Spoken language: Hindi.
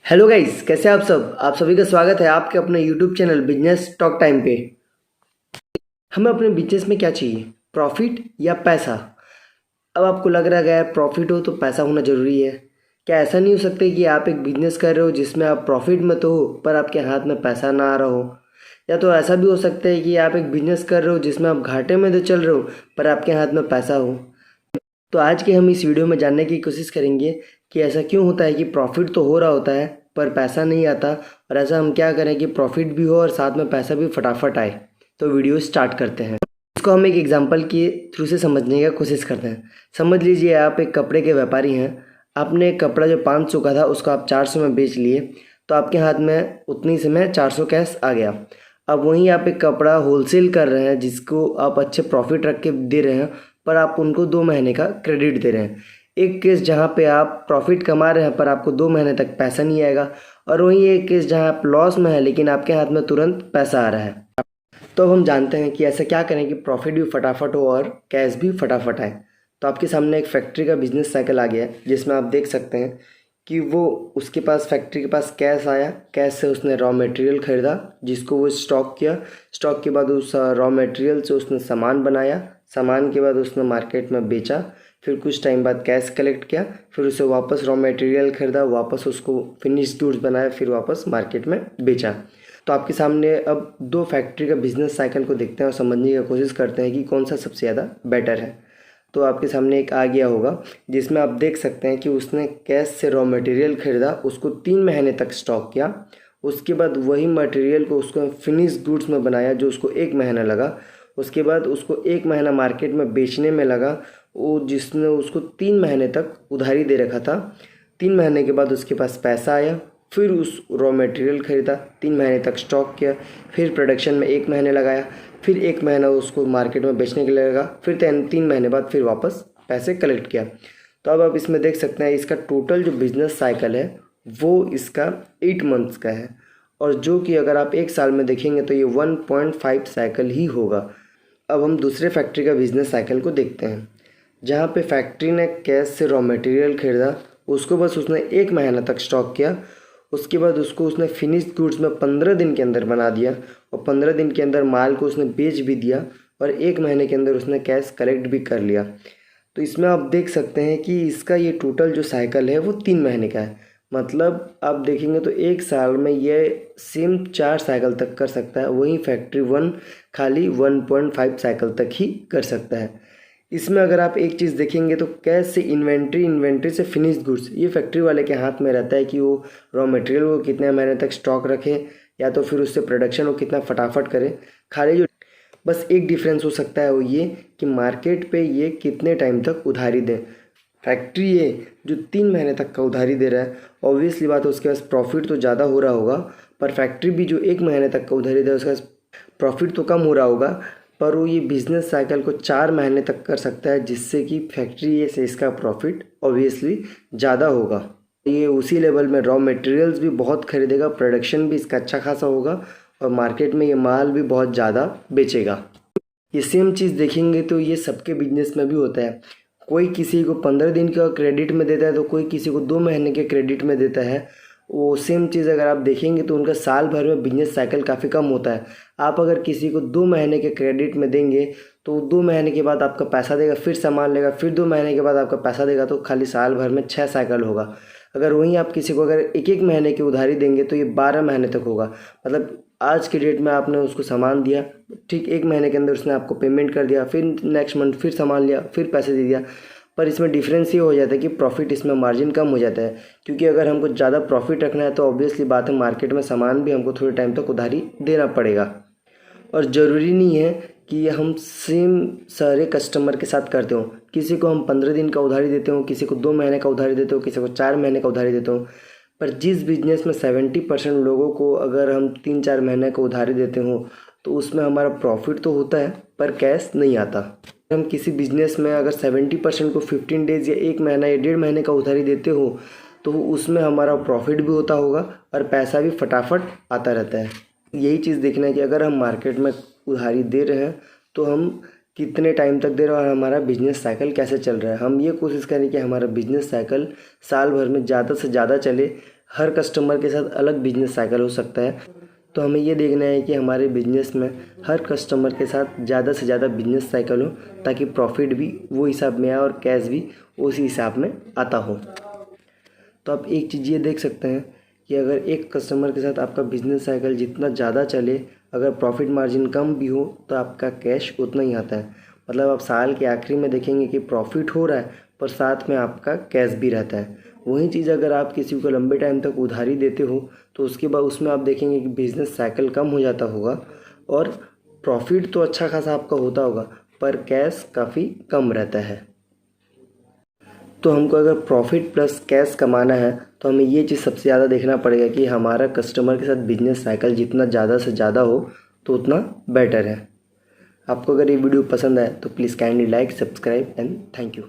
हेलो गाइस, कैसे हैं आप सभी का स्वागत है आपके अपने YouTube channel business talk time पे। हमें अपने बिजनेस में क्या चाहिए, प्रॉफिट या पैसा? अब आपको लग रहा है यार प्रॉफिट हो तो पैसा होना ज़रूरी है। क्या ऐसा नहीं हो सकता कि आप एक बिजनेस कर रहे हो जिसमें आप प्रॉफिट में तो हो पर आपके हाथ में पैसा ना आ रहा हो? या तो ऐसा भी हो सकता है कि आप एक बिजनेस कर रहे हो जिसमें आप घाटे में तो चल रहे हो पर आपके हाथ में पैसा हो। तो आज के हम इस वीडियो में जानने की कोशिश करेंगे कि ऐसा क्यों होता है कि प्रॉफिट तो हो रहा होता है पर पैसा नहीं आता, और ऐसा हम क्या करें कि प्रॉफिट भी हो और साथ में पैसा भी फटाफट आए। तो वीडियो स्टार्ट करते हैं। इसको हम एक एग्जांपल के थ्रू से समझने की कोशिश करते हैं। समझ लीजिए आप एक कपड़े के व्यापारी हैं। आपने एक कपड़ा जो 500 का था उसको आप 400 में बेच लिए, तो आपके हाथ में उतनी समय 400 कैश आ गया। अब वहीं आप एक कपड़ा होलसेल कर रहे हैं जिसको आप अच्छे प्रॉफिट रख के दे रहे हैं, पर आप उनको 2 महीने का क्रेडिट दे रहे हैं। एक केस जहाँ पे आप प्रॉफिट कमा रहे हैं पर आपको 2 महीने तक पैसा नहीं आएगा, और वहीं एक केस जहाँ आप लॉस में है लेकिन आपके हाथ में तुरंत पैसा आ रहा है। तो अब हम जानते हैं कि ऐसा क्या करें कि प्रॉफिट भी फटाफट हो और कैश भी फटाफट आए। तो आपके सामने एक फैक्ट्री का बिजनेस साइकिल आ गया है जिसमें आप देख सकते हैं कि वो उसके पास फैक्ट्री के पास कैश आया, कैश से उसने रॉ मटेरियल ख़रीदा जिसको वो स्टॉक किया। स्टॉक के बाद उस रॉ मटेरियल से उसने सामान बनाया, सामान के बाद उसने मार्केट में बेचा। फिर कुछ टाइम बाद कैश कलेक्ट किया, फिर उसे वापस रॉ मटेरियल ख़रीदा, वापस उसको फिनिश गुड्स बनाया, फिर वापस मार्केट में बेचा। तो आपके सामने अब दो फैक्ट्री का बिजनेस साइकिल को देखते हैं और समझने की कोशिश करते हैं कि कौन सा सबसे ज़्यादा बेटर है। तो आपके सामने एक आ गया होगा जिसमें आप देख सकते हैं कि उसने कैश से रॉ मटेरियल ख़रीदा, उसको 3 महीने तक स्टॉक किया। उसके बाद वही मटेरियल को उसको फिनिश गुड्स में बनाया जो उसको 1 महीना लगा। उसके बाद उसको 1 महीना मार्केट में बेचने में लगा, वो जिसने उसको 3 महीने तक उधारी दे रखा था। 3 महीने के बाद उसके पास पैसा आया, फिर उस रॉ मटेरियल ख़रीदा, 3 महीने तक स्टॉक किया, फिर प्रोडक्शन में 1 महीने लगाया, फिर 1 महीना उसको मार्केट में बेचने के लिए लगा, फिर 3 महीने बाद फिर वापस पैसे कलेक्ट किया। तो अब आप इसमें देख सकते हैं इसका टोटल जो बिज़नेस साइकिल है वो इसका 8 मंथ्स का है, और जो कि अगर आप एक साल में देखेंगे तो ये 1.5 साइकिल ही होगा। अब हम दूसरे फैक्ट्री का बिज़नेस साइकिल को देखते हैं जहाँ पे फैक्ट्री ने कैश से रॉ मटेरियल ख़रीदा, उसको बस उसने 1 महीना तक स्टॉक किया। उसके बाद उसको उसने फिनिश गुड्स में 15 दिन के अंदर बना दिया, और 15 दिन के अंदर माल को उसने बेच भी दिया, और 1 महीने के अंदर उसने कैश कलेक्ट भी कर लिया। तो इसमें आप देख सकते हैं कि इसका ये टोटल जो साइकिल है वो 3 महीने का है। मतलब आप देखेंगे तो एक साल में ये सेम 4 साइकिल तक कर सकता है, वहीं फैक्ट्री वन खाली 1.5 साइकिल तक ही कर सकता है। इसमें अगर आप एक चीज़ देखेंगे तो कैश से इन्वेंट्री, इन्वेंट्री से फिनिश गुड्स, ये फैक्ट्री वाले के हाथ में रहता है कि वो रॉ मटेरियल को कितने महीने तक स्टॉक रखे, या तो फिर उससे प्रोडक्शन को कितना फटाफट करे। खाली जो बस एक डिफरेंस हो सकता है वो ये कि मार्केट पे ये कितने टाइम तक उधारी दें। फैक्ट्री ये जो 3 महीने तक का उधारी दे रहा है, ऑब्वियसली बात है उसके पास प्रॉफिट तो ज़्यादा हो रहा होगा, पर फैक्ट्री भी जो 1 महीने तक का उधारी दे रहा है उसका प्रॉफिट तो कम हो रहा होगा, पर वो ये बिज़नेस साइकिल को 4 महीने तक कर सकता है जिससे कि फैक्ट्री से इसका प्रॉफिट ऑब्वियसली ज़्यादा होगा। ये उसी लेवल में रॉ मटेरियल्स भी बहुत खरीदेगा, प्रोडक्शन भी इसका अच्छा खासा होगा, और मार्केट में ये माल भी बहुत ज़्यादा बेचेगा। ये सेम चीज़ देखेंगे तो ये सबके बिजनेस में भी होता है। कोई किसी को 15 दिन का क्रेडिट में देता है तो कोई किसी को 2 महीने के क्रेडिट में देता है। वो सेम चीज़ अगर आप देखेंगे तो उनका साल भर में बिजनेस साइकिल काफ़ी कम होता है। आप अगर किसी को 2 महीने के क्रेडिट में देंगे तो 2 महीने के बाद आपका पैसा देगा, फिर सामान लेगा, फिर 2 महीने के बाद आपका पैसा देगा, तो खाली साल भर में 6 साइकिल होगा। अगर वहीं आप किसी को अगर एक एक महीने की उधारी देंगे तो ये 12 महीने तक होगा। मतलब आज के डेट में आपने उसको सामान दिया, ठीक 1 महीने के अंदर उसने आपको पेमेंट कर दिया, फिर नेक्स्ट मंथ फिर सामान लिया, फिर पैसे दे दिया। पर इसमें डिफरेंस ये हो जाता है कि प्रॉफिट इसमें मार्जिन कम हो जाता है, क्योंकि अगर हमको ज़्यादा प्रॉफिट रखना है तो ऑब्वियसली बात है मार्केट में सामान भी हमको थोड़े टाइम तक उधारी देना पड़ेगा। और ज़रूरी नहीं है कि हम सेम सारे कस्टमर के साथ करते हो। किसी को हम 15 दिन का उधारी देते हो, किसी को 2 महीने का उधारी देते हो, किसी को 4 महीने का उधारी देते हो। पर जिस बिजनेस में 70% लोगों को अगर हम 3-4 महीने का उधारी देते हो तो उसमें हमारा प्रॉफिट तो होता है पर कैश नहीं आता। हम किसी बिजनेस में अगर 70% को 15 डेज़ या 1 महीना या 1.5 महीने का उधारी देते हो तो उसमें हमारा प्रॉफिट भी होता होगा और पैसा भी फटाफट आता रहता है। यही चीज़ देखना है कि अगर हम मार्केट में उधारी दे रहे हैं तो हम कितने टाइम तक दे रहे हैं और हमारा बिजनेस साइकिल कैसे चल रहा है। हम ये कोशिश करें कि हमारा बिजनेस साइकिल साल भर में ज़्यादा से ज़्यादा चले, हर कस्टमर के साथ अलग बिजनेस साइकिल हो सकता है, तो हमें ये देखना है कि हमारे बिजनेस में हर कस्टमर के साथ ज़्यादा से ज़्यादा बिजनेस साइकिल हो, ताकि प्रॉफिट भी वो हिसाब में आए और कैश भी उसी हिसाब में आता हो। तो आप एक चीज़ ये देख सकते हैं कि अगर एक कस्टमर के साथ आपका बिजनेस साइकिल जितना ज़्यादा चले, अगर प्रॉफिट मार्जिन कम भी हो तो आपका कैश उतना ही आता है। मतलब आप साल के आखिरी में देखेंगे कि प्रॉफिट हो रहा है पर साथ में आपका कैश भी रहता है। वही चीज़ अगर आप किसी को लंबे टाइम तक उधारी देते हो तो उसके बाद उसमें आप देखेंगे कि बिजनेस साइकिल कम हो जाता होगा और प्रॉफिट तो अच्छा खासा आपका होता होगा पर कैश काफ़ी कम रहता है। तो हमको अगर प्रॉफिट प्लस कैश कमाना है तो हमें ये चीज़ सबसे ज़्यादा देखना पड़ेगा कि हमारा कस्टमर के साथ बिजनेस साइकिल जितना ज़्यादा से ज़्यादा हो तो उतना बेटर है। आपको अगर ये वीडियो पसंद आए तो please kindly like, subscribe and thank you.